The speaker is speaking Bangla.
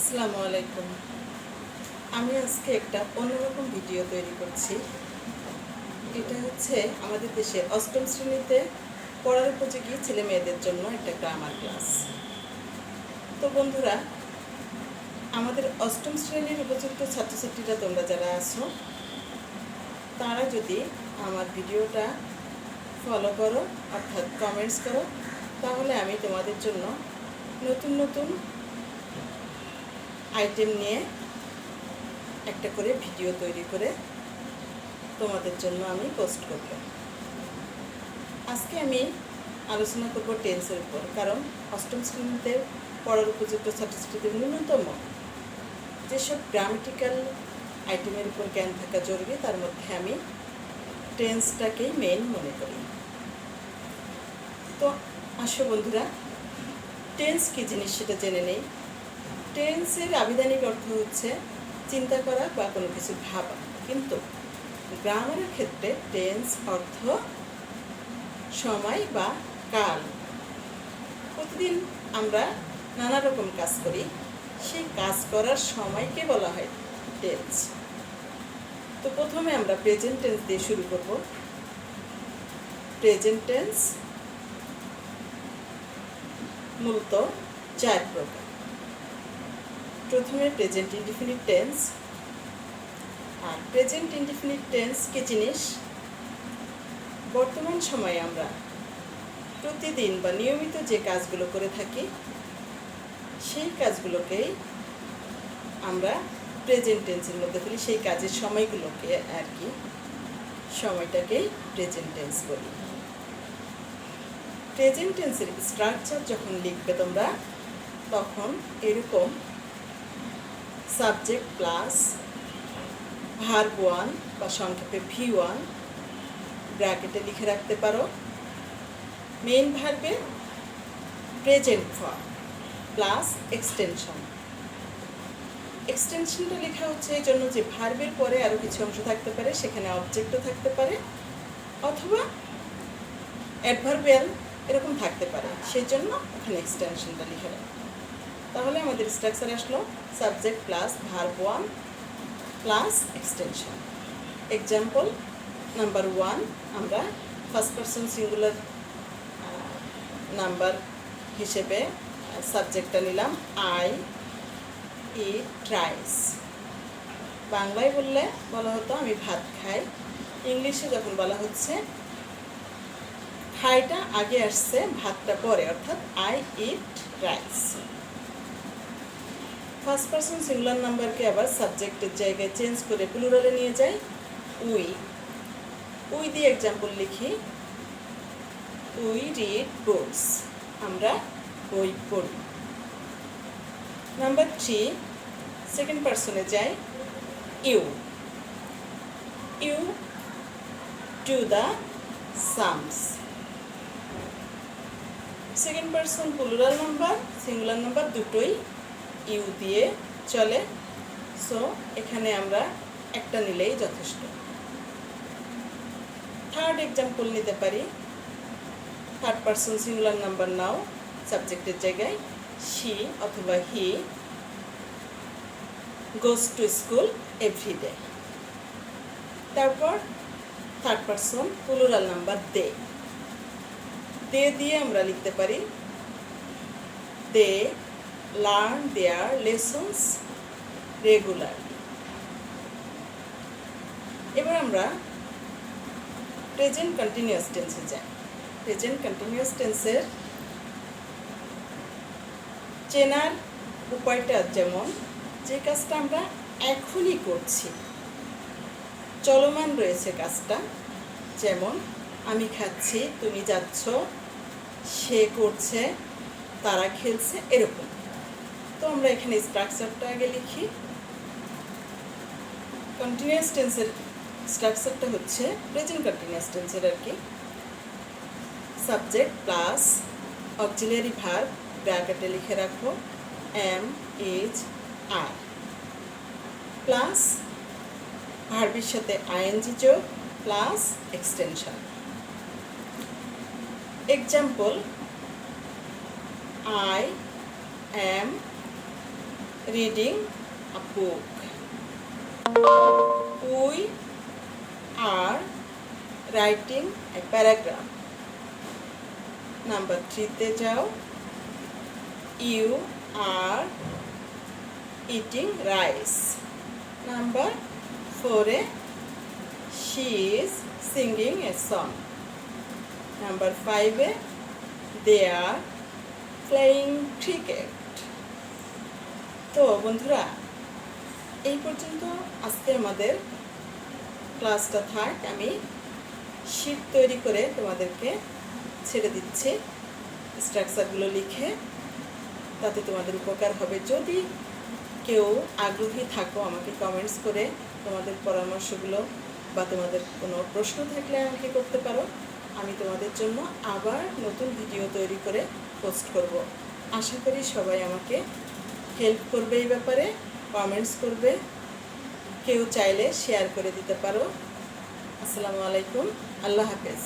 আসসালামু আলাইকুম। আমি আজকে একটা অন্যরকম ভিডিও তৈরি করছি। এটা হচ্ছে আমাদের দেশে অষ্টম শ্রেণীতে পড়ার উপযোগী ছেলে মেয়েদের জন্য একটা গ্রামার ক্লাস। তো বন্ধুরা, আমাদের অষ্টম শ্রেণীর উপযুক্ত ছাত্রছাত্রীরা তোমরা যারা আছো, তারা যদি আমার ভিডিওটা ফলো করো, অর্থাৎ কমেন্টস করো, তাহলে আমি তোমাদের জন্য নতুন নতুন আইটেম নিয়ে একটা করে ভিডিও তৈরি করে তোমাদের জন্য আমি পোস্ট করব। আজকে আমি আলোচনা করব টেন্সের উপর, কারণ অষ্টম শ্রেণীতে পড়ার উপযুক্ত ছাত্রছাত্রীদের ন্যূনতম যেসব গ্রামেটিক্যাল আইটেমের উপর জ্ঞান থাকা জরুরি, তার মধ্যে আমি টেন্সটাকেই মেইন মনে করি। তো আসো বন্ধুরা, টেন্স কী জিনিস সেটা জেনে নেই। টেন্সের আবিধানিক অর্থ হচ্ছে চিন্তা করা বা কোনো কিছু ভাবা, কিন্তু গ্রামারের ক্ষেত্রে টেন্স অর্থ সময় বা কাল। প্রতিদিন আমরা নানা রকম কাজ করি, সেই কাজ করার সময়কে বলা হয় টেন্স। তো প্রথমে আমরা প্রেজেন্ট টেন্স দিয়ে শুরু করব। প্রেজেন্ট টেন্স মূলত 4 প্রকার। প্রথমে প্রেজেন্ট ইনডিফিনিট টেন্স। আর প্রেজেন্ট ইনডিফিনিট টেন্স কি জিনিস? বর্তমান সময়ে আমরা প্রতিদিন বা নিয়মিত যে কাজগুলো করে থাকি, সেই কাজগুলোকেই আমরা প্রেজেন্ট টেন্সের মধ্যে ফেলি। সেই কাজের সময়গুলোকে আর কি, সময়টাকেই প্রেজেন্ট টেন্স বলি। প্রেজেন্ট টেন্সের স্ট্রাকচার যখন লিখবে তোমরা, তখন এরকম সাবজেক্ট প্লাস ভার্ব 1 বা সংক্ষেপে V1 ব্র্যাকেটে লিখে রাখতে পারো। মেইন ভার্বে প্রেজেন্ট ফর্ম প্লাস এক্সটেনশন। এক্সটেনশনটা লেখা হচ্ছে এই জন্য যে ভার্বের পরে আরও কিছু অংশ থাকতে পারে, সেখানে অবজেক্টও থাকতে পারে, অথবা অ্যাডভার্বিয়াল এরকম থাকতে পারে, সেই জন্য ওখানে এক্সটেনশনটা লিখে রাখো। তাহলে আমাদের স্ট্রাকচার আসলো subject plus verb 1 plus extension. Example number 1, আমরা ফার্স্ট পারসন সিঙ্গুলার নাম্বার হিসেবে সাবজেক্টটা নিলাম আই ইট রাইস। বাংলায় বললে বলা হতো আমি ভাত খাই। ইংলিশে যখন বলা হচ্ছে, খাইটা আগে আসছে, ভাতটা পরে, অর্থাৎ I eat rice. First person singular নাম্বারকে আবার সাবজেক্টের জায়গায় চেঞ্জ করে প্লুরালে নিয়ে যাই, উই। উই দিয়ে এক্সাম্পল লিখি, উই রিড বুকস, আমরা বই পড়ি। নাম্বার 3, সেকেন্ড পারসনে যাই, you. You do the sums. Second person plural number, singular number দুটোই ইউ দিয়ে চলে, সো এখানে আমরা একটা নিলেই যথেষ্ট। থার্ড এক্সাম্পল নিতে পারি, থার্ড পারসন সিঙ্গুলার নাম্বার নাও, সাবজেক্টের জায়গায় শি অথবা he goes to school every day. তারপর third person plural number they. They দিয়ে আমরা লিখতে পারি, they learn their lessons regularly. এবার আমরা প্রেজেন্ট কন্টিনিউয়াস টেন্সে যাই। প্রেজেন্ট কন্টিনিউয়াস টেন্সের চেনার উপায়টা যেমন, যে কাজটা আমরা এখনই করছি, চলমান রয়েছে কাজটা, যেমন আমি খাচ্ছি, তুমি যাচ্ছ, সে করছে, তারা খেলছে, এরকম। তো আমরা এখানে স্ট্রাকচারটা আগে লিখি। কন্টিনিউয়াস টেন্সের স্ট্রাকচারটা হচ্ছে প্রেজেন্ট কন্টিনিউয়াস টেন্সের আর কি, সাবজেক্ট প্লাস অক্সিলিয়ারি ভার্ব ব্র্যাকেটে লিখে রাখো এম ইজ আর, প্লাস ভার্বের সাথে আইএনজি যোগ plus extension. Example, I am reading a book. We are writing a paragraph. Number 3 te jao. You are eating rice. Number 4 she is singing a song. Number 5 they are playing cricket. তো বন্ধুরা, এই পর্যন্ত আজকে আমাদের ক্লাসটা থাক। আমি শীট তৈরি করে তোমাদেরকে ছেড়ে দিচ্ছি স্ট্রাকচারগুলো লিখে, তাতে তোমাদের উপকার হবে। যদি কেউ আগ্রহী থাকো আমাকে কমেন্টস করে তোমাদের পরামর্শগুলো বা তোমাদের কোনো প্রশ্ন থাকলে আমাকে করতে পারো। আমি তোমাদের জন্য আবার নতুন ভিডিও তৈরি করে পোস্ট করব। আশা করি সবাই আমাকে হেল্প করবে, এই ব্যাপারে কমেন্টস করবে, কেউ চাইলে শেয়ার করে দিতে পারো। আসসালামু আলাইকুম, আল্লাহ হাফেজ।